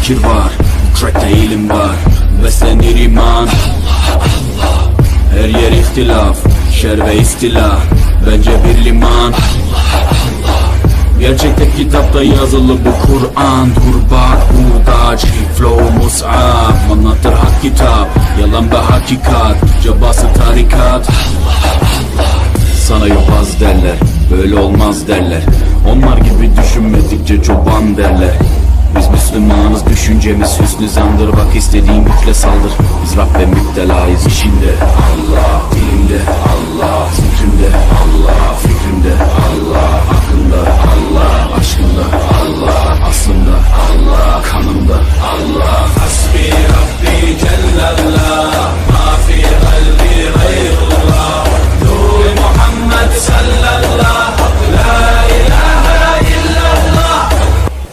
fikir var, trackte ilim var. Beslenir iman, her yer ihtilaf, şer ve istila, bence bir liman. Gerçekte kitapta yazılı bu Kur'an. Dur bak hurdaç, flow mus'ab, anlatır hak kitap, yalan ve hakikat, cabası tarikat. Sana yobaz derler, böyle olmaz derler. Onlar gibi düşünmedikçe çoban derler. Biz Müslümanız, düşüncemiz hüsnü zandır. Bak istediğin güçle saldır. Biz Rabbe müptelayız, işinde Allah, dilimde Allah, zikrimde Allah, fikrimde Allah, aklımda Allah, aşkımda Allah.